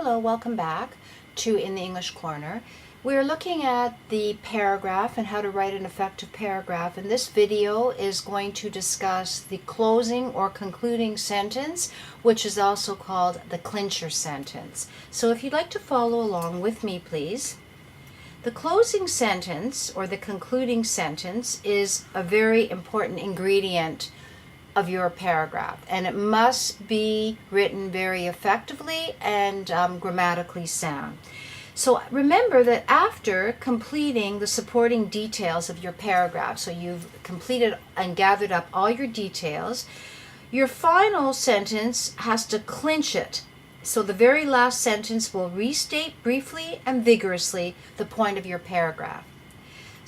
Hello, welcome back to In the English Corner. We're looking at the paragraph and how to write an effective paragraph, and this video is going to discuss the closing or concluding sentence, which is also called the clincher sentence. So if you'd like to follow along with me, please. The closing sentence or the concluding sentence is a very important ingredient of your paragraph, and it must be written very effectively and grammatically sound. So remember that after completing the supporting details of your paragraph, so you've completed and gathered up all your details, your final sentence has to clinch it. So the very last sentence will restate briefly and vigorously the point of your paragraph.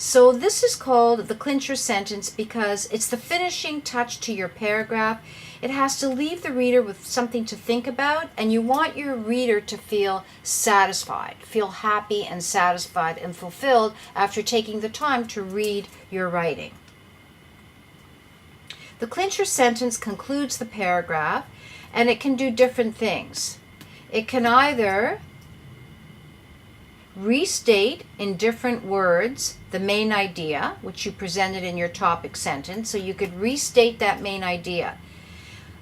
So this is called the clincher sentence because it's the finishing touch to your paragraph. It has to leave the reader with something to think about, and you want your reader to feel satisfied, feel happy and satisfied and fulfilled after taking the time to read your writing. The clincher sentence concludes the paragraph, and it can do different things. It can either restate in different words the main idea, which you presented in your topic sentence, so you could restate that main idea.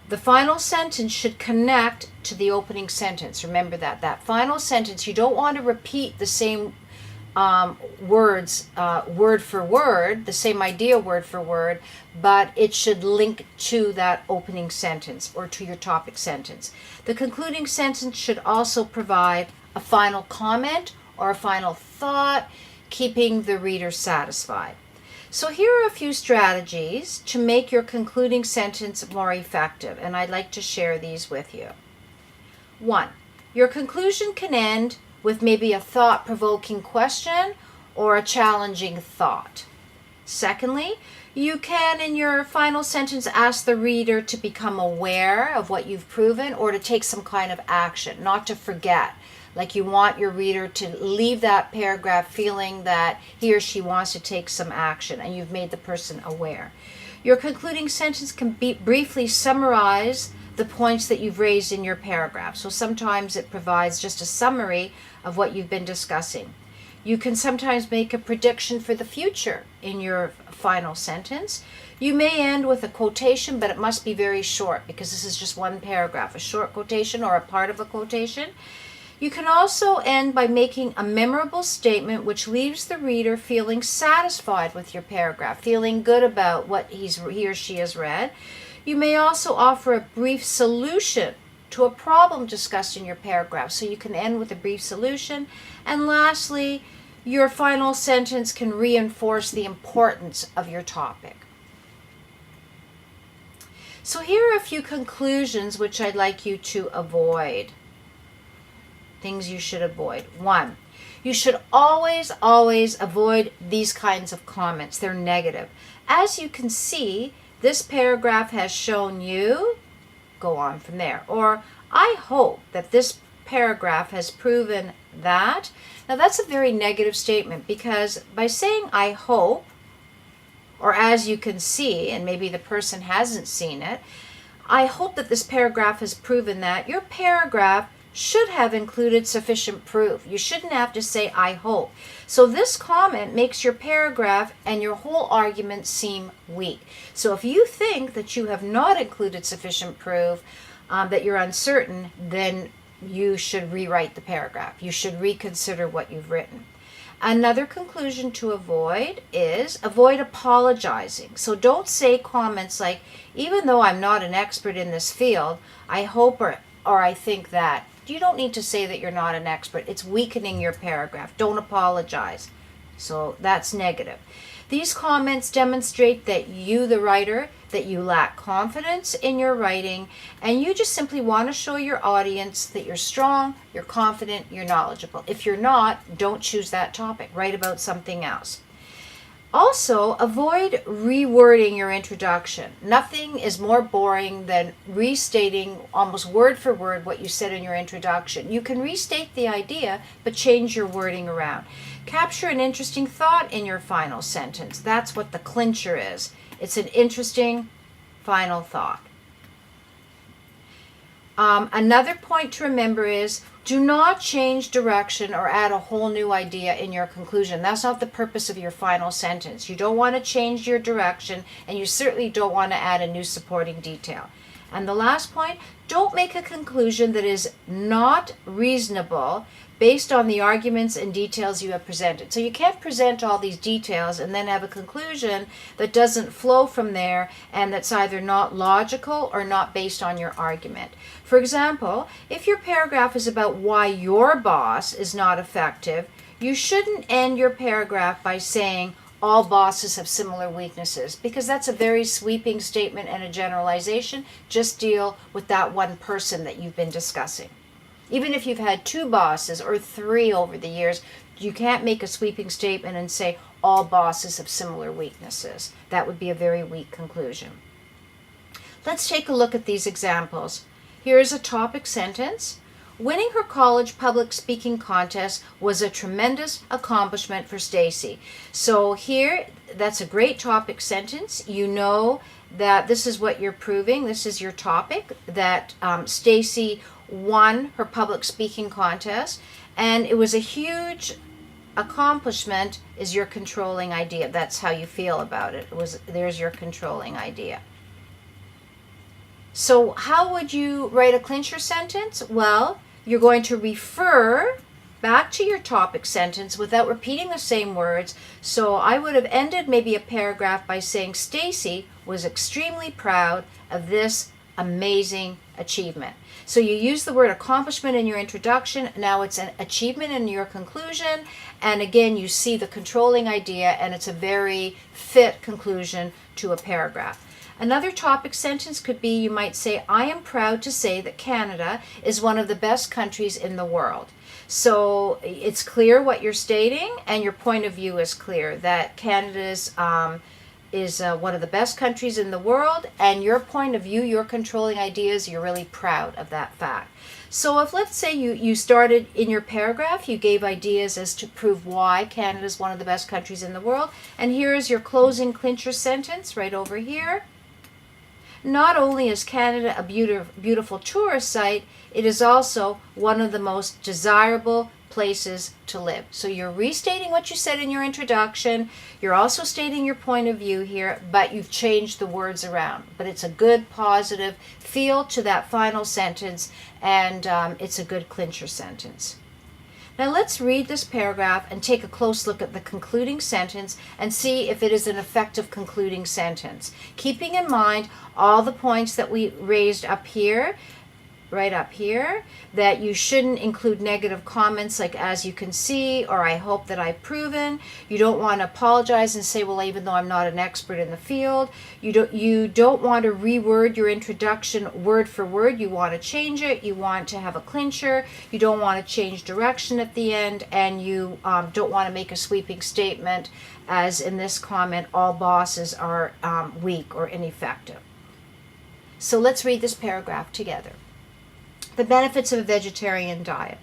The final sentence should connect to the opening sentence. Remember that final sentence, you don't want to repeat the same words word for word, the same idea word for word, but it should link to that opening sentence or to your topic sentence. The concluding sentence should also provide a final comment or a final thought, keeping the reader satisfied. So here are a few strategies to make your concluding sentence more effective, and I'd like to share these with you. 1. Your conclusion can end with maybe a thought-provoking question or a challenging thought. Secondly, you can, in your final sentence, ask the reader to become aware of what you've proven or to take some kind of action, not to forget. Like you want your reader to leave that paragraph feeling that he or she wants to take some action and you've made the person aware. Your concluding sentence can briefly summarize the points that you've raised in your paragraph. So sometimes it provides just a summary of what you've been discussing. You can sometimes make a prediction for the future in your final sentence. You may end with a quotation, but it must be very short because this is just one paragraph, a short quotation or a part of a quotation. You can also end by making a memorable statement which leaves the reader feeling satisfied with your paragraph, feeling good about what he or she has read. You may also offer a brief solution to a problem discussed in your paragraph, so you can end with a brief solution. And lastly, your final sentence can reinforce the importance of your topic. So here are a few conclusions which I'd like you to avoid. Things you should avoid. 1, you should always avoid these kinds of comments. They're negative. As you can see, this paragraph has shown you, go on from there. Or, I hope that this paragraph has proven that. Now that's a very negative statement because by saying I hope, or as you can see, and maybe the person hasn't seen it, I hope that this paragraph has proven that, your paragraph should have included sufficient proof. You shouldn't have to say, I hope. So this comment makes your paragraph and your whole argument seem weak. So if you think that you have not included sufficient proof, that you're uncertain, then you should rewrite the paragraph. You should reconsider what you've written. Another conclusion to avoid is avoid apologizing. So don't say comments like, even though I'm not an expert in this field, I hope or I think that. You don't need to say that you're not an expert. It's weakening your paragraph. Don't apologize. So that's negative. These comments demonstrate that you, the writer, that you lack confidence in your writing, and you just simply want to show your audience that you're strong, you're confident, you're knowledgeable. If you're not, don't choose that topic. Write about something else. Also, avoid rewording your introduction. Nothing is more boring than restating almost word for word what you said in your introduction. You can restate the idea, but change your wording around. Capture an interesting thought in your final sentence. That's what the clincher is. It's an interesting final thought. Another point to remember is do not change direction or add a whole new idea in your conclusion. That's not the purpose of your final sentence. You don't want to change your direction, and you certainly don't want to add a new supporting detail. And the last point, don't make a conclusion that is not reasonable based on the arguments and details you have presented. So you can't present all these details and then have a conclusion that doesn't flow from there and that's either not logical or not based on your argument. For example, if your paragraph is about why your boss is not effective, you shouldn't end your paragraph by saying all bosses have similar weaknesses, because that's a very sweeping statement and a generalization. Just deal with that one person that you've been discussing. Even if you've had 2 bosses or 3 over the years, you can't make a sweeping statement and say all bosses have similar weaknesses. That would be a very weak conclusion. Let's take a look at these examples. Here is a topic sentence. Winning her college public speaking contest was a tremendous accomplishment for Stacy. So here, that's a great topic sentence. You know that this is what you're proving. This is your topic, that Stacy won her public speaking contest, and it was a huge accomplishment is your controlling idea. That's how you feel about it. There's your controlling idea. So how would you write a clincher sentence? Well, you're going to refer back to your topic sentence without repeating the same words. So I would have ended maybe a paragraph by saying Stacy was extremely proud of this amazing achievement. So you use the word accomplishment in your introduction. Now it's an achievement in your conclusion. And again, you see the controlling idea, and it's a very fit conclusion to a paragraph. Another topic sentence could be, you might say, I am proud to say that Canada is one of the best countries in the world. So it's clear what you're stating, and your point of view is clear, that Canada is one of the best countries in the world, and your point of view, your controlling ideas, you're really proud of that fact. So if, let's say, you started in your paragraph, you gave ideas as to prove why Canada is one of the best countries in the world, and here is your closing clincher sentence right over here. Not only is Canada a beautiful tourist site, it is also one of the most desirable places to live. So you're restating what you said in your introduction. You're also stating your point of view here, but you've changed the words around. But it's a good, positive feel to that final sentence, and it's a good clincher sentence. Now let's read this paragraph and take a close look at the concluding sentence and see if it is an effective concluding sentence. Keeping in mind all the points that we raised up here, right up here, that you shouldn't include negative comments like "as you can see" or "I hope that I've proven." You don't want to apologize and say, well, even though I'm not an expert in the field. You don't want to reword your introduction word for word. You want to change it. You want to have a clincher. You don't want to change direction at the end, and you don't want to make a sweeping statement, as in this comment, all bosses are weak or ineffective. So let's read this paragraph together. The benefits of a vegetarian diet.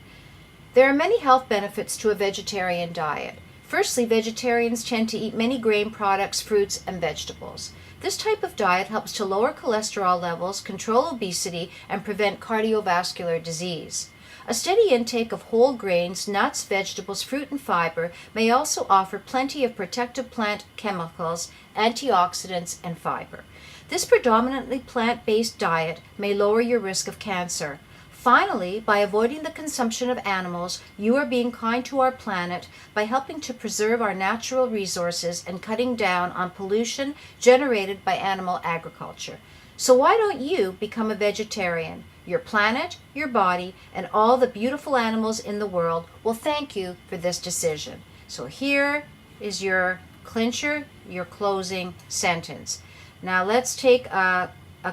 There are many health benefits to a vegetarian diet. Firstly, vegetarians tend to eat many grain products, fruits, and vegetables. This type of diet helps to lower cholesterol levels, control obesity, and prevent cardiovascular disease. A steady intake of whole grains, nuts, vegetables, fruit, and fiber may also offer plenty of protective plant chemicals, antioxidants, and fiber. This predominantly plant-based diet may lower your risk of cancer. Finally, by avoiding the consumption of animals, you are being kind to our planet by helping to preserve our natural resources and cutting down on pollution generated by animal agriculture. So why don't you become a vegetarian? Your planet, your body, and all the beautiful animals in the world will thank you for this decision. So here is your clincher, your closing sentence. Now let's take a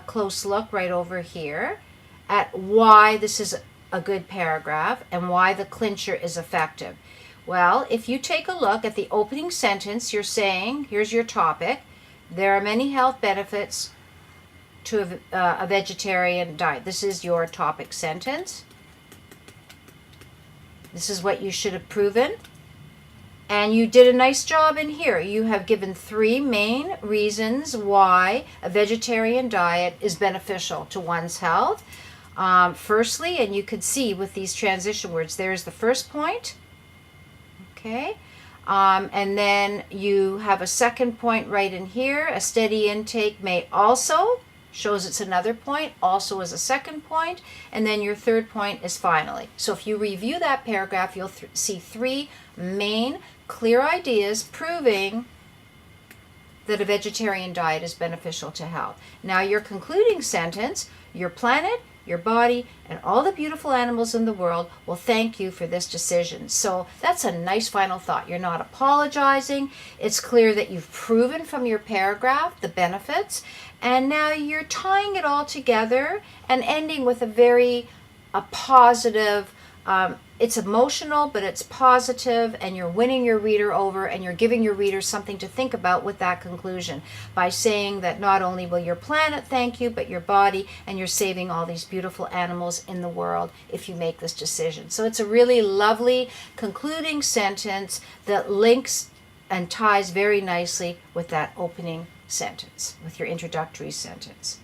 close look right over here at why this is a good paragraph and why the clincher is effective. Well, if you take a look at the opening sentence, you're saying, here's your topic, there are many health benefits to a vegetarian diet. This is your topic sentence. This is what you should have proven. And you did a nice job in here. You have given 3 main reasons why a vegetarian diet is beneficial to one's health. Firstly, and you could see with these transition words, there's the first point, okay? And then you have a second point right in here. A steady intake may also, shows it's another point, also is a second point, and then your third point is finally. So if you review that paragraph, you'll see three main clear ideas proving that a vegetarian diet is beneficial to health. Now your concluding sentence, your planet, your body, and all the beautiful animals in the world will thank you for this decision. So that's a nice final thought. You're not apologizing. It's clear that you've proven from your paragraph the benefits, and now you're tying it all together and ending with a positive, it's emotional, but it's positive, and you're winning your reader over, and you're giving your reader something to think about with that conclusion by saying that not only will your planet thank you, but your body, and you're saving all these beautiful animals in the world if you make this decision. So it's a really lovely concluding sentence that links and ties very nicely with that opening sentence, with your introductory sentence.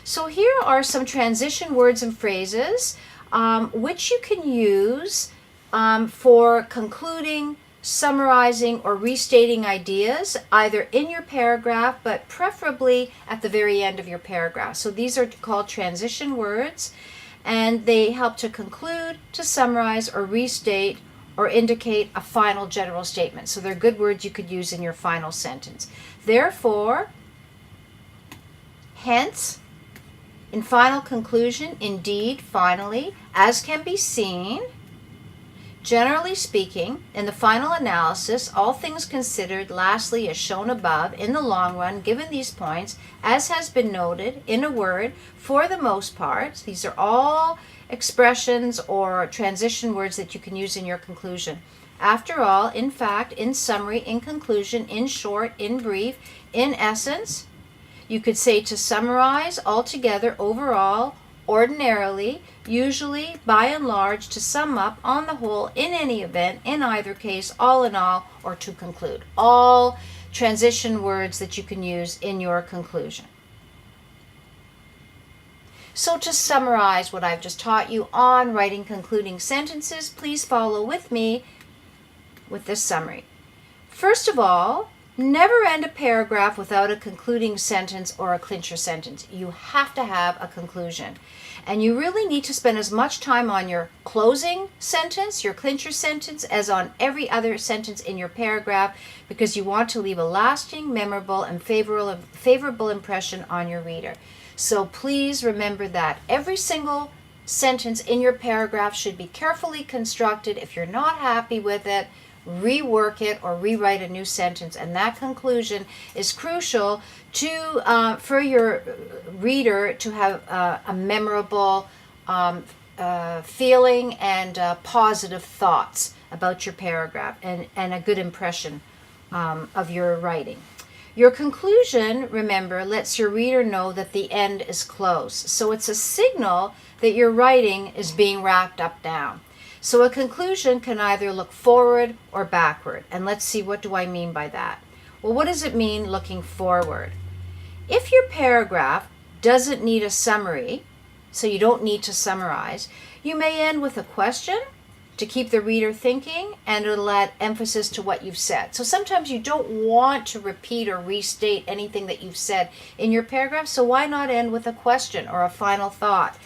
So here are some transition words and phrases which you can use for concluding, summarizing, or restating ideas, either in your paragraph, but preferably at the very end of your paragraph. So these are called transition words, and they help to conclude, to summarize, or restate, or indicate a final general statement. So they're good words you could use in your final sentence. Therefore, hence, in final conclusion, indeed, finally, as can be seen, generally speaking, in the final analysis, all things considered, lastly, as shown above, in the long run, given these points, as has been noted, in a word, for the most part, these are all expressions or transition words that you can use in your conclusion. After all, in fact, in summary, in conclusion, in short, in brief, in essence, you could say to summarize, altogether, overall, ordinarily, usually, by and large, to sum up, on the whole, in any event, in either case, all in all, or to conclude. All transition words that you can use in your conclusion. So to summarize what I've just taught you on writing concluding sentences, please follow with me with this summary. First of all, never end a paragraph without a concluding sentence or a clincher sentence. You have to have a conclusion. And you really need to spend as much time on your closing sentence, your clincher sentence, as on every other sentence in your paragraph, because you want to leave a lasting, memorable, and favorable impression on your reader. So please remember that every single sentence in your paragraph should be carefully constructed. If you're not happy with it, rework it or rewrite a new sentence, and that conclusion is crucial to for your reader to have a memorable feeling and positive thoughts about your paragraph and a good impression of your writing. Your conclusion, remember, lets your reader know that the end is close, so it's a signal that your writing is being wrapped up now. So a conclusion can either look forward or backward. And let's see, what do I mean by that? Well, what does it mean looking forward? If your paragraph doesn't need a summary, so you don't need to summarize, you may end with a question to keep the reader thinking, and it'll add emphasis to what you've said. So sometimes you don't want to repeat or restate anything that you've said in your paragraph, so why not end with a question or a final thought?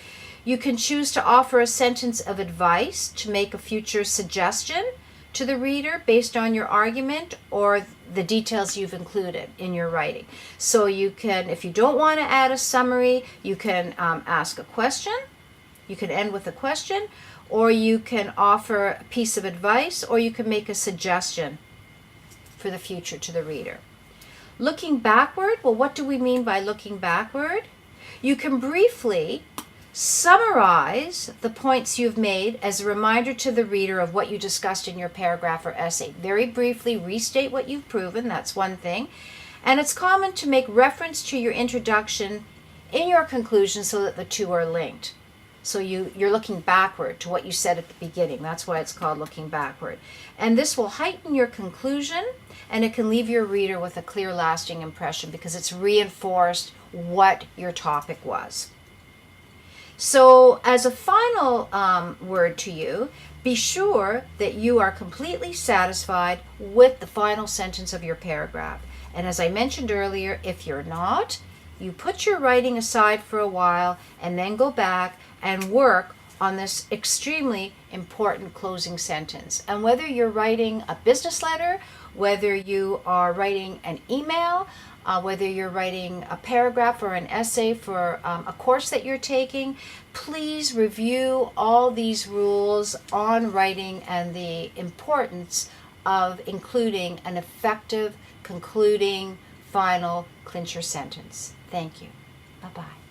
You can choose to offer a sentence of advice to make a future suggestion to the reader based on your argument or the details you've included in your writing. So you can, if you don't want to add a summary, you can ask a question, you can end with a question, or you can offer a piece of advice, or you can make a suggestion for the future to the reader. Looking backward, well, what do we mean by looking backward? You can briefly summarize the points you've made as a reminder to the reader of what you discussed in your paragraph or essay. Very briefly restate what you've proven, that's one thing. And it's common to make reference to your introduction in your conclusion so that the two are linked. So you're looking backward to what you said at the beginning. That's why it's called looking backward. And this will heighten your conclusion, and it can leave your reader with a clear, lasting impression because it's reinforced what your topic was. So as a final word to you, be sure that you are completely satisfied with the final sentence of your paragraph. And as I mentioned earlier, if you're not, you put your writing aside for a while and then go back and work on this extremely important closing sentence. And whether you're writing a business letter, whether you are writing an email, whether you're writing a paragraph or an essay for a course that you're taking, please review all these rules on writing and the importance of including an effective, concluding, final clincher sentence. Thank you. Bye-bye.